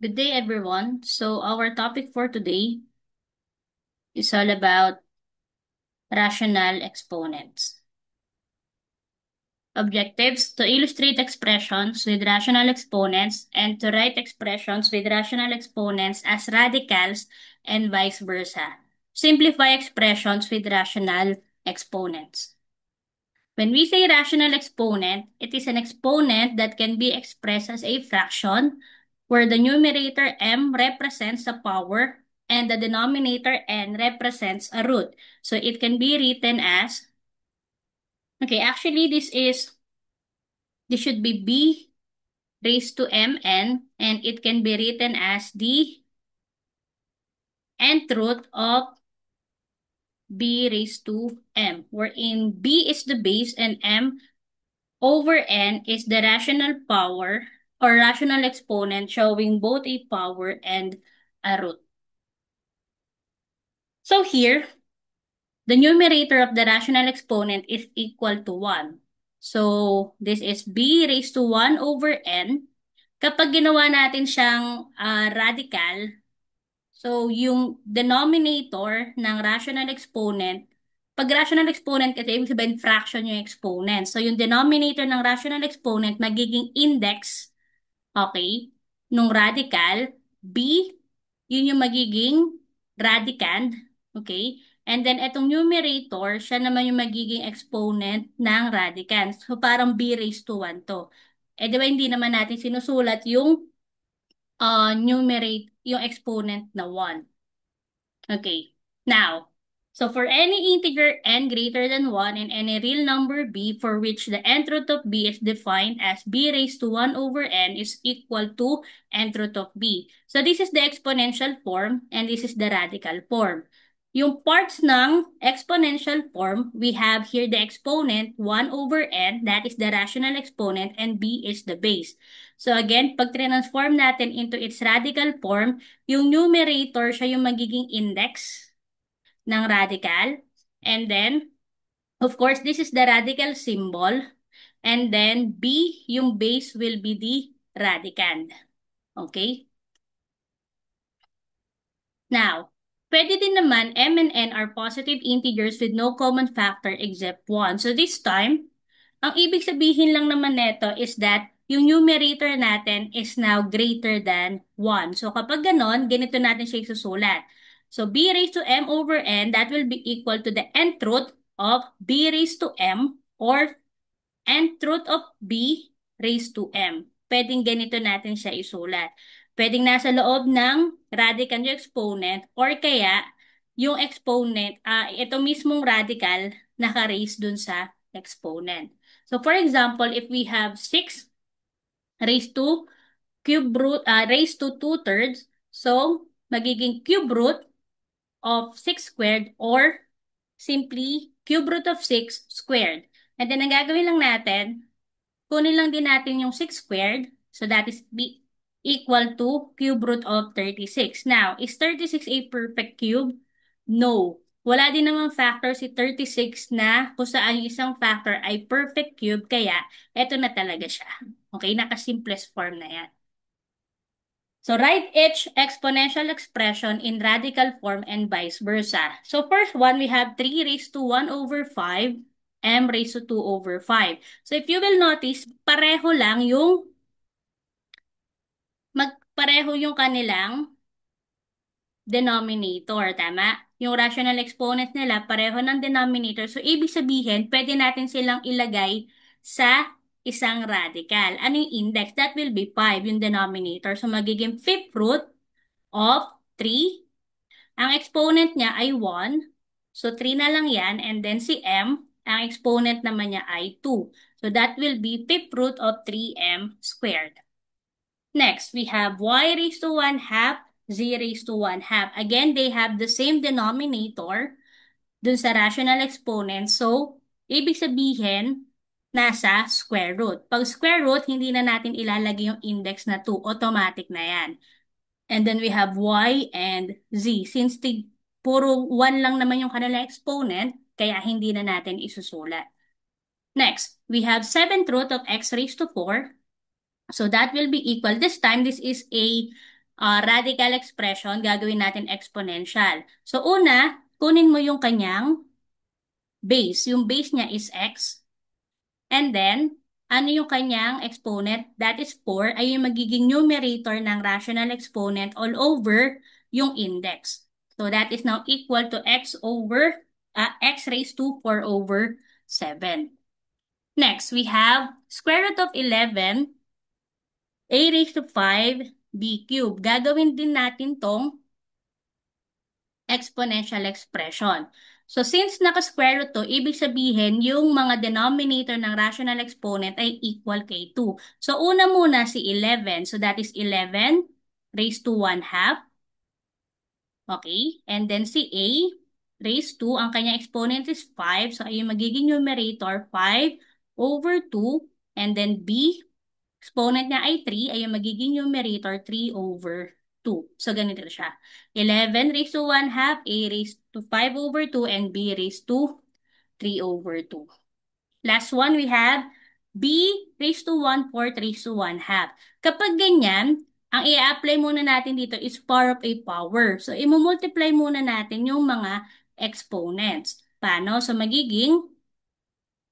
Good day, everyone. So, our topic for today is all about rational exponents. Objectives: to illustrate expressions with rational exponents and to write expressions with rational exponents as radicals and vice versa. Simplify expressions with rational exponents. When we say rational exponent, it is an exponent that can be expressed as a fraction where the numerator m represents a power and the denominator n represents a root. So it can be written as, okay, actually this should be b raised to mn, and it can be written as the nth root of b raised to m, wherein b is the base and m over n is the rational power or rational exponent showing both a power and a root. So here, the numerator of the rational exponent is equal to 1. So this is b raised to 1 over n. Kapag ginawa natin siyang radical, so yung denominator ng rational exponent, pag rational exponent kasi, ibig sabihin fraction yung exponent. So yung denominator ng rational exponent magiging index, okay, nung radical. B, yun yung magiging radicand, okay? And then itong numerator, siya naman yung magiging exponent ng radicand. So parang b raised to 1 to. Eh di ba hindi naman natin sinusulat yung yung exponent na 1. Okay. Now, so for any integer n greater than 1 and any real number b for which the nth root of b is defined as b raised to 1 over n is equal to nth root of b. So this is the exponential form and this is the radical form. Yung parts ng exponential form, we have here the exponent 1 over n, that is the rational exponent, and b is the base. So again, pag transform natin into its radical form, yung numerator, siya yung magiging index ng radical. And then, of course, this is the radical symbol. And then, B, yung base will be the radicand. Okay? Now, pwede din naman, m and n are positive integers with no common factor except 1. So this time, ang ibig sabihin lang naman neto is that yung numerator natin is now greater than 1. So kapag ganon, ganito natin siya isusulat. So b raised to m over n, that will be equal to the nth root of b raised to m or nth root of b raised to m. Pwedeng ganito natin siya isulat. Pwedeng nasa loob ng radicand yung exponent or kaya yung exponent, ito mismong radical naka-raise dun sa exponent. So for example, if we have 6 raised to raised to 2/3, so magiging cube root of 6 squared or simply cube root of 6 squared. And then ang gagawin lang natin, kunin lang din natin yung 6 squared, so that is equal to cube root of 36. Now, is 36 a perfect cube? No. Wala din naman factor si 36 na kung saan yung isang factor ay perfect cube, kaya eto na talaga siya. Okay, naka-simplest form na yan. So write each exponential expression in radical form and vice versa. So first one, we have 3 raised to 1 over 5, m raised to 2 over 5. So if you will notice, pareho lang yung pareho yung kanilang denominator, tama? Yung rational exponent nila, pareho ng denominator. So, ibig sabihin, pwede natin silang ilagay sa isang radical. Ano yung index? That will be 5, yung denominator. So, magiging fifth root of 3. Ang exponent niya ay 1. So, 3 na lang yan. And then si m, ang exponent naman niya ay 2. So, that will be fifth root of 3m squared. Next, we have y raised to 1 half, z raised to 1 half. Again, they have the same denominator dun sa rational exponent. So, ibig sabihin, nasa square root. Pag square root, hindi na natin ilalagay yung index na 2. Automatic na yan. And then we have y and z. Since puro 1 lang naman yung kanilang exponent, kaya hindi na natin isusulat. Next, we have 7th root of x raised to 4. So that will be equal. This time, this is a radical expression, gagawin natin exponential. So una, kunin mo yung kanyang base. Yung base niya is x. And then, ano yung kanyang exponent? That is 4 ay yung magiging numerator ng rational exponent all over yung index. So that is now equal to x raised to 4 over 7. Next, we have square root of 11, a raised to 5, b cubed. Gagawin din natin tong exponential expression. So since naka-square root to, ibig sabihin yung mga denominator ng rational exponent ay equal kay 2. So una muna si 11. So that is 11 raised to 1 half. Okay? And then si a raised to, ang kanyang exponent is 5. So ay magiging numerator 5 over 2. And then b, exponent niya ay 3, ay yung magiging numerator 3 over 2. So, ganito siya. 11 raised to 1 half, a raised to 5 over 2, and b raised to 3 over 2. Last one, we have b raised to 1/4 raised to 1 half. Kapag ganyan, ang i-apply muna natin dito is power of a power. So, i-multiply muna natin yung mga exponents. Paano? So, magiging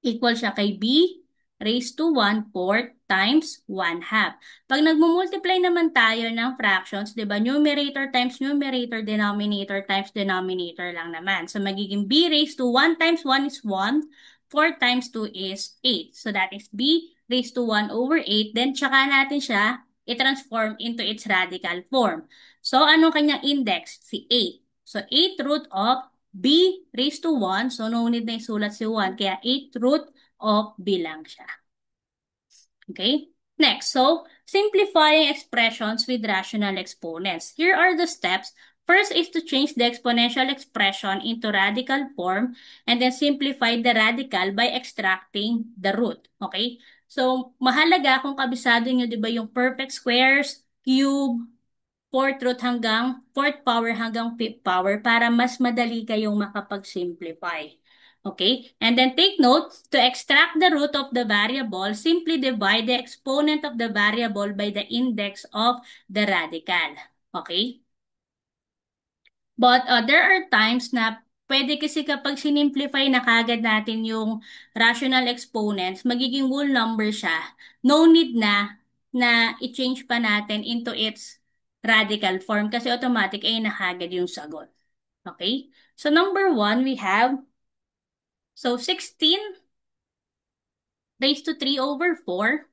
equal siya kay b raised to 1/4 times 1 half. Pag nagmumultiply naman tayo ng fractions, di ba, numerator times numerator, denominator times denominator lang naman. So, magiging b raised to 1 times 1 is 1, 4 times 2 is 8. So, that is b raised to 1 over 8. Then, tsaka natin siya i-transform into its radical form. So, anong kanyang index? Si 8. So, 8 root of b raised to 1. So, no need na isulat si 1. Kaya 8 root of b lang siya. Okay? Next, so, simplifying expressions with rational exponents. Here are the steps. First is to change the exponential expression into radical form and then simplify the radical by extracting the root. Okay? So, mahalaga kung kabisado nyo, di ba, yung perfect squares, cube, fourth power hanggang fifth power para mas madali kayong makapag-simplify. Okay? And then take note, to extract the root of the variable, simply divide the exponent of the variable by the index of the radical. Okay? But there are times na pwede kasi kapag sinimplify na kagad natin yung rational exponents, magiging whole number siya. No need na i-change pa natin into its radical form kasi automatic ay nakagad yung sagot. Okay? So number 1, we have, so 16 raised to 3 over 4.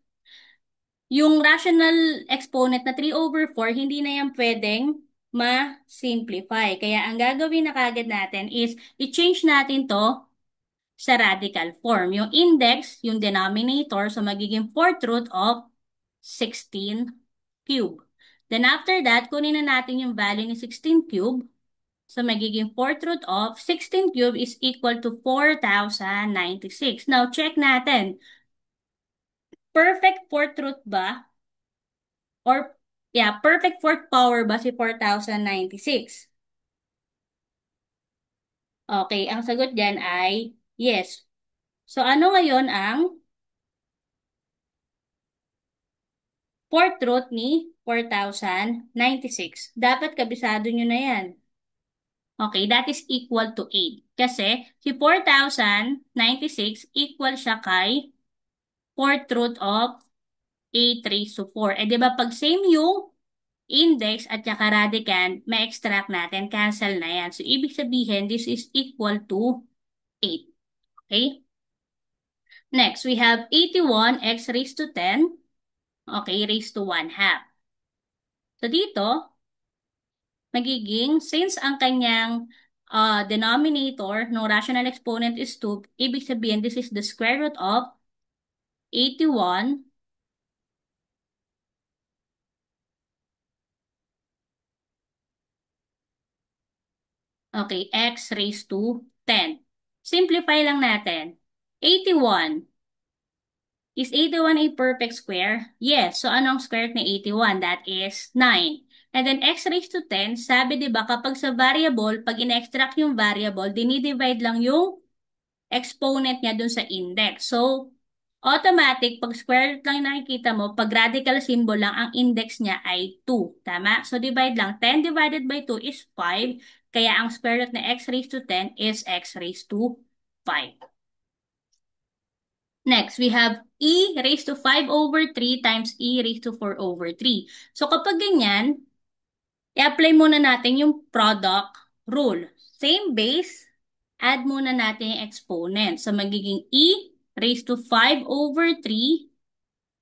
Yung rational exponent na 3 over 4, hindi na yan pwedeng ma-simplify. Kaya ang gagawin na kagad natin is i-change natin to sa radical form. Yung index, yung denominator, so magiging 4th root of 16 cube. Then after that, kunin na natin yung value ni 16 cube. So magiging 4th root of 16 cube is equal to 4,096. Now, check natin. Perfect 4th root ba? Or, yeah, perfect 4th power ba si 4,096? Okay, ang sagot dyan ay yes. So, ano ngayon ang 4th root ni 4,096? Dapat kabisado nyo na yan. Okay, that is equal to 8. Kasi si 4,096 equal siya kay 4th root of 8 raised to 4. Eh, di ba pag same yung index at saka radicand, ma-extract natin, cancel na yan. So, ibig sabihin, this is equal to 8. Okay? Next, we have 81 x raised to 10. Okay, raised to 1 half. So, dito, magiging, since ang kanyang denominator ng rational exponent is 2, ibig sabihin, this is the square root of 81 okay, x raised to 10. Simplify lang natin. 81. Is 81 a perfect square? Yes. So, anong square ni 81? That is 9. And then, x raised to 10, sabi diba kapag sa variable, pag in-extract yung variable, dinidivide lang yung exponent niya dun sa index. So, Automatic, pag square root lang yung nakikita mo, pag radical symbol lang, ang index niya ay 2. Tama? So, divide lang. 10 divided by 2 is 5. Kaya ang square root na x raised to 10 is x raised to 5. Next, we have e raised to 5 over 3 times e raised to 4 over 3. So, kapag ganyan, i-apply muna natin yung product rule. Same base, add muna natin yung exponent. So, magiging e raised to 5 over 3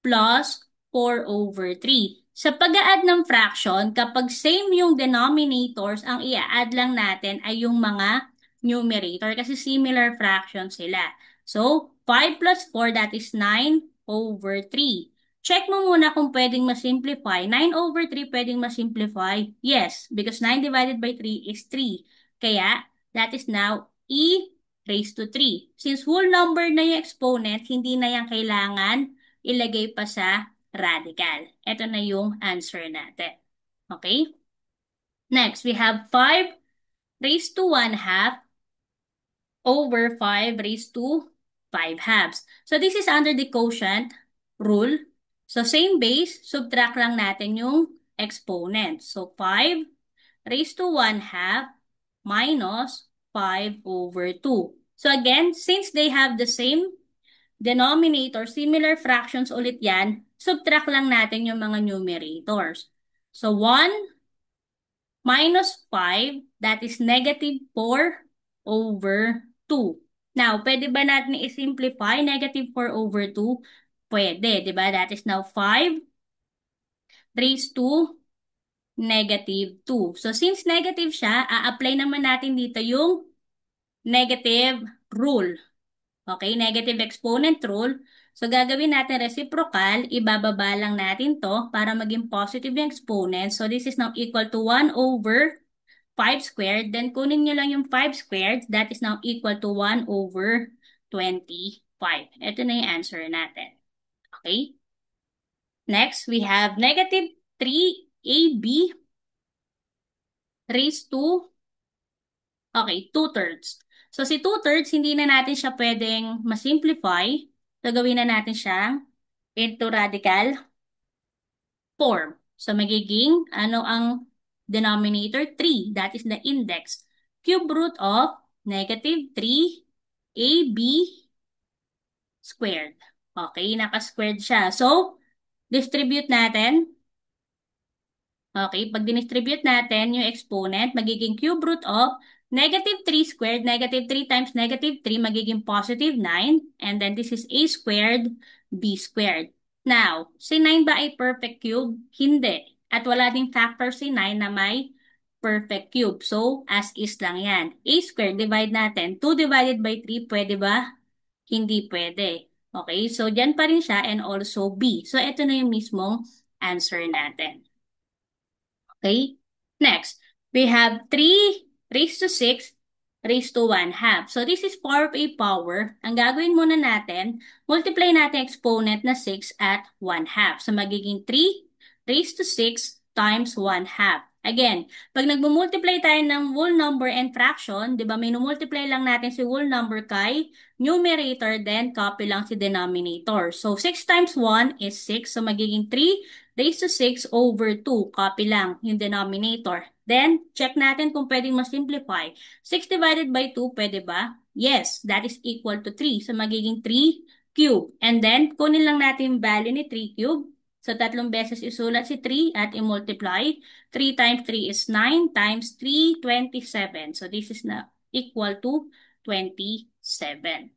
plus 4 over 3. Sa pag-a-add ng fraction, kapag same yung denominators, ang i-add lang natin ay yung mga numerator kasi similar fraction sila. So, 5 plus 4, that is 9 over 3. Check mo muna kung pwedeng masimplify. 9 over 3 pwedeng masimplify? Yes, because 9 divided by 3 is 3. Kaya, that is now e raised to 3. Since whole number na yung exponent, hindi na yan kailangan ilagay pa sa radical. Ito na yung answer natin. Okay? Next, we have 5 raised to 1 half over 5 raised to 5 halves. So, this is under the quotient rule. So, same base, subtract lang natin yung exponent. So, 5 raised to 1 half minus 5 over 2. So, again, since they have the same denominator, similar fractions ulit yan, subtract lang natin yung mga numerators. So, 1 minus 5, that is negative 4 over 2. Now, pwede ba natin i-simplify negative 4 over 2? Pwede, di ba? That is now 5 raised to negative 2. So, since negative siya, a-apply naman natin dito yung negative rule. Okay, negative exponent rule. So, gagawin natin reciprocal, ibababa lang natin to para maging positive yung exponent. So, this is now equal to 1 over 5 squared. Then, kunin nyo lang yung 5 squared. That is now equal to 1 over 25. Ito na yung answer natin. Okay? Next, we have negative 3ab raised to, okay, 2/3. So, si 2/3, hindi na natin siya pwedeng masimplify. So, gawin na natin siyang into radical form. So, magiging, ano ang denominator? 3. That is the index. Cube root of negative 3ab squared. Okay, naka-squared siya. So, distribute natin. Okay, pag dinistribute natin yung exponent, magiging cube root of negative 3 squared, negative 3 times negative 3, magiging positive 9. And then this is a squared, b squared. Now, si 9 ba ay perfect cube? Hindi. At wala ding factor si 9 na may perfect cube. So, as is lang yan. A squared, divide natin. 2 divided by 3, pwede ba? Hindi pwede. Okay, so dyan pa rin siya and also b. So, ito na yung mismong answer natin. Okay? Next, we have 3 raised to 6 raised to 1 half. So, this is power of a power. Ang gagawin muna natin, multiply natin exponent na 6 at 1 half. So, magiging 3 raised to 6 times 1 half. Again, pag nagmumultiply tayo ng whole number and fraction, di ba, minumultiply lang natin si whole number kay numerator, then copy lang si denominator. So, 6 times 1 is 6. So, magiging 3 raised to 6 over 2. Copy lang yung denominator. Then, check natin kung pwedeng ma-simplify. 6 divided by 2, pwede ba? Yes, that is equal to 3. So, magiging 3 cube. And then, kunin lang natin yung value ni 3 cube. So, tatlong beses isulat si 3 at i-multiply. 3 times 3 is 9 times 3, 27. So, this is na equal to 27.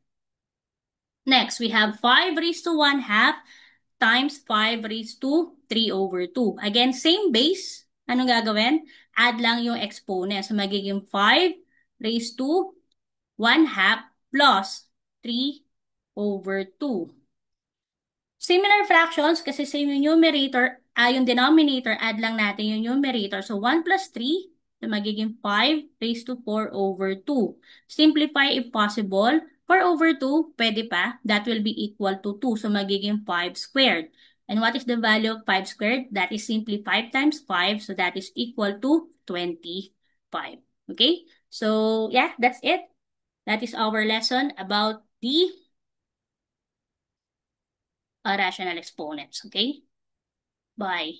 Next, we have 5 raised to 1 half times 5 raised to 3 over 2. Again, same base. Anong gagawin? Add lang yung exponent. So, magiging 5 raised to 1 half plus 3 over 2. Similar fractions kasi same yung numerator, yung denominator, add lang natin yung numerator. So, 1 plus 3, so magiging 5 raised to 4 over 2. Simplify if possible. 4 over 2, pwede pa. That will be equal to 2. So, magiging 5 squared. And what is the value of 5 squared? That is simply 5 times 5. So, that is equal to 25. Okay? So, yeah, that's it. That is our lesson about the rational exponents. Okay? Bye.